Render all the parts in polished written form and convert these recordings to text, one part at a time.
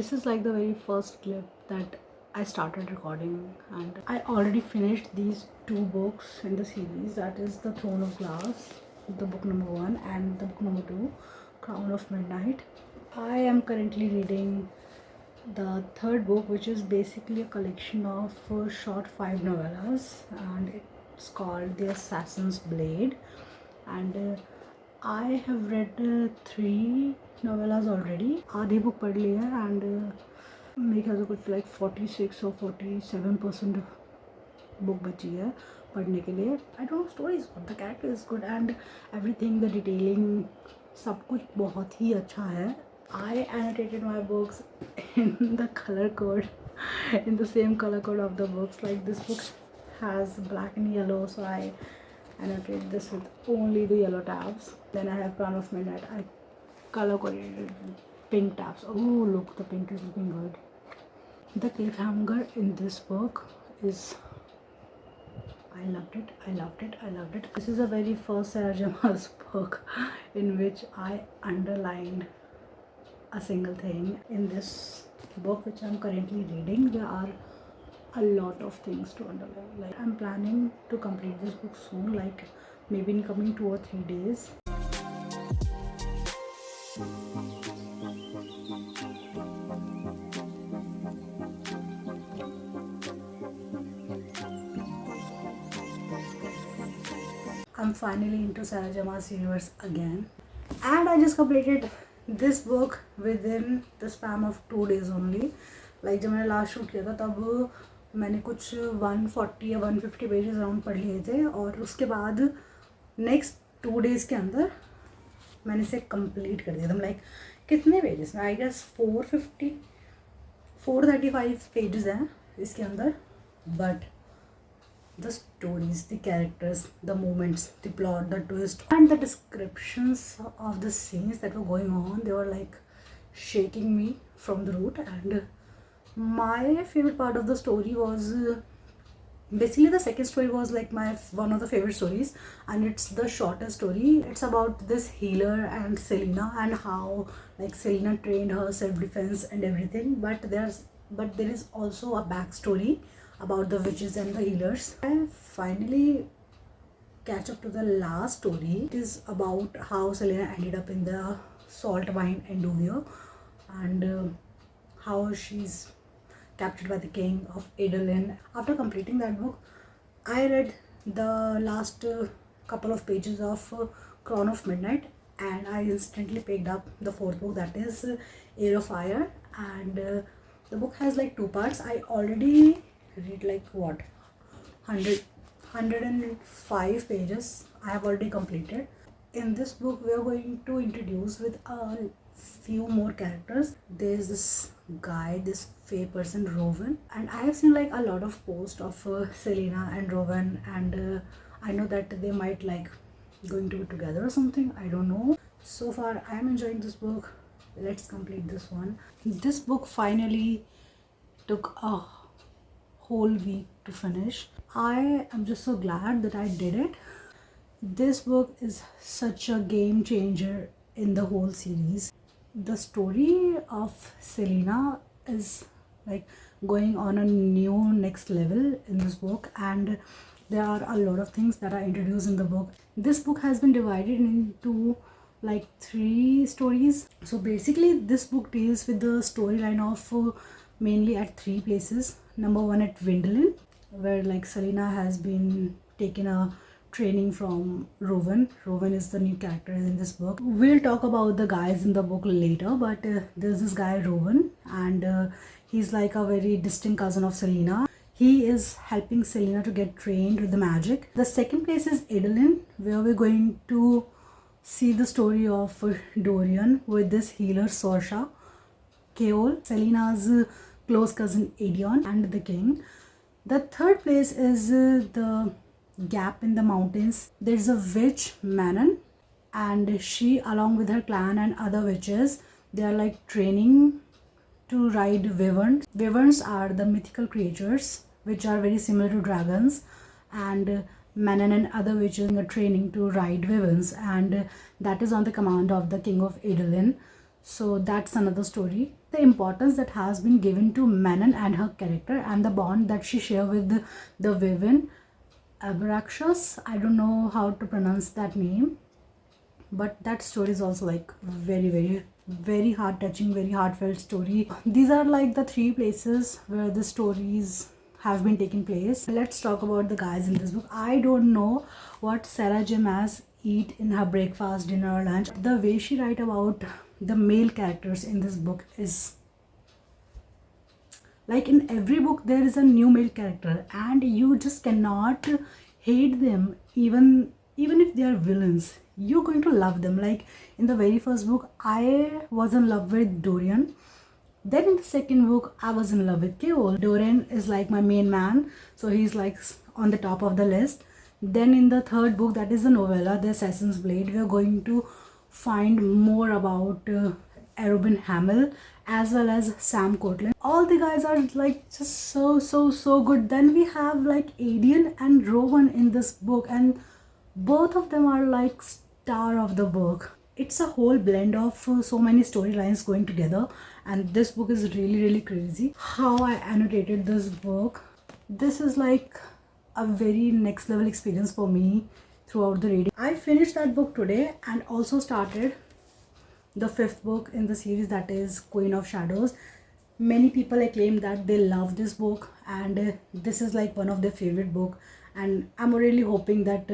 This is like the very first clip that I started recording, and I already finished these two books in the series, that is The Throne of Glass, the book number 1, and the book number 2, Crown of Midnight. I am currently reading the third book, which is basically a collection of short 5 novellas, and it's called The Assassin's Blade. And I have read 3 novellas already. आधी book पढ़ ली है, and मेरे ख्याल से कुछ like 46 or 47% book बची है पढ़ने के लिए. I don't know, story is good, the character is good, and everything, the detailing, सब कुछ बहुत ही अच्छा है. I annotated my books in the color code, in the same color code of the books. Like this book has black and yellow, so I annotate this with only the yellow tabs. Then I have Crown of Midnight. I color coded pink tabs. Oh look, the pink is looking good. The cliffhanger in this book is, I loved it, I loved it, I loved it. This is a very first Sarah Jamal's book in which I underlined a single thing. In this book which I'm currently reading, there are a lot of things to underline. Like, I'm planning to complete this book soon, like maybe in coming 2 or 3 days. I'm finally into Sarah Jamal's universe again, and I just completed this book within the span of 2 days only. Like जब मैंने last shoot किया था तब मैंने कुछ 140 या 150 pages around पढ़ लिए थे, और उसके बाद नेक्स्ट 2 डेज़ के अंदर मैंने इसे कंप्लीट कर दिया था. लाइक कितने पेजेस में, आई गेस 435 पेजेस हैं इसके अंदर. But the stories, the characters, the moments, the plot, the twist, and the descriptions of the scenes that were going on, they were like shaking me from the root. And my favorite part of the story was basically the second story was like my one of the favorite stories, and it's the shortest story. It's about this healer and Selena, and how like Selena trained her self-defense and everything. But there is also a backstory about the witches and the healers. I finally catch up to the last story. It is about how Selena ended up in the salt mine Endovia, and how she's captured by the king of Adolin. After completing that book, I read the last couple of pages of Crown of Midnight, and I instantly picked up the 4th book, that is Heir of Fire. And the book has like 2 parts. I already read like what 105 pages I have already completed. In this book we are going to introduce with a few more characters. There's this guy, this fae person Rowan, and I have seen like a lot of posts of Selena and Rowan, and I know that they might like going to be together or something, I don't know. So far I am enjoying this book. Let's complete this one. This book finally took a whole week to finish. I am just so glad that I did it. This book is such a game changer in the whole series. The story of Selena is like going on a new next level in this book, and there are a lot of things that are introduced in the book. This book has been divided into like 3 stories. So basically this book deals with the storyline of mainly at 3 places. Number 1 at Vindalin, where like Selena has been taken a training from Rowan. Rowan is the new character in this book. We'll talk about the guys in the book later, but there's this guy Rowan, and he's like a very distant cousin of Selena. He is helping Selena to get trained with the magic. The second place is Adolin, where we're going to see the story of Dorian with this healer Sorsha, Keol, Selena's close cousin Adion, and the king. The third place is the gap in the mountains. There's a witch Manon, and she along with her clan and other witches, they are like training to ride wyverns. Wyverns are the mythical creatures which are very similar to dragons, and Manon and other witches are training to ride wyverns, and that is on the command of the king of Adolin. So that's another story. The importance that has been given to Manon and her character, and the bond that she share with the Vivian Abraxas. I don't know how to pronounce that name, but that story is also like very heart touching, very heartfelt story. These are like the three places where the stories have been taking place. Let's talk about the guys in this book. I don't know what Sarah J Maas eat in her breakfast, dinner, or lunch. The way she write about the male characters in this book is like, in every book there is a new male character and you just cannot hate them, even if they are villains. You're going to love them. Like in the very first book, I was in love with Dorian. Then in the second book, I was in love with Keol. Dorian is like my main man, so he's like on the top of the list. Then in the third book, that is the novella, The Assassin's Blade, we are going to find more about Arobin Hamel as well as Sam Courtland. All the guys are like just so good. Then we have like Adian and Rowan in this book, and both of them are like star of the book. It's a whole blend of so many storylines going together, and this book is really crazy. How I annotated this book, this is like a very next level experience for me throughout the reading. I finished that book today and also started the fifth book in the series, that is Queen of Shadows. Many people acclaim that they love this book, and this is like one of their favorite book, and I'm really hoping that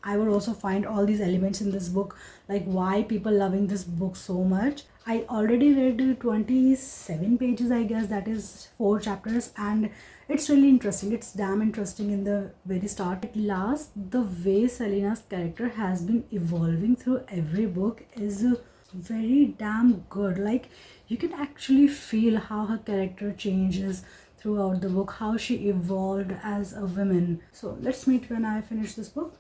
I will also find all these elements in this book, like why people loving this book so much. I already read 27 pages, I guess, that is 4 chapters, and it's really interesting. It's damn interesting in the very start. At last, the way Selena's character has been evolving through every book is very damn good. Like you can actually feel how her character changes throughout the book, how she evolved as a woman. So let's meet when I finish this book.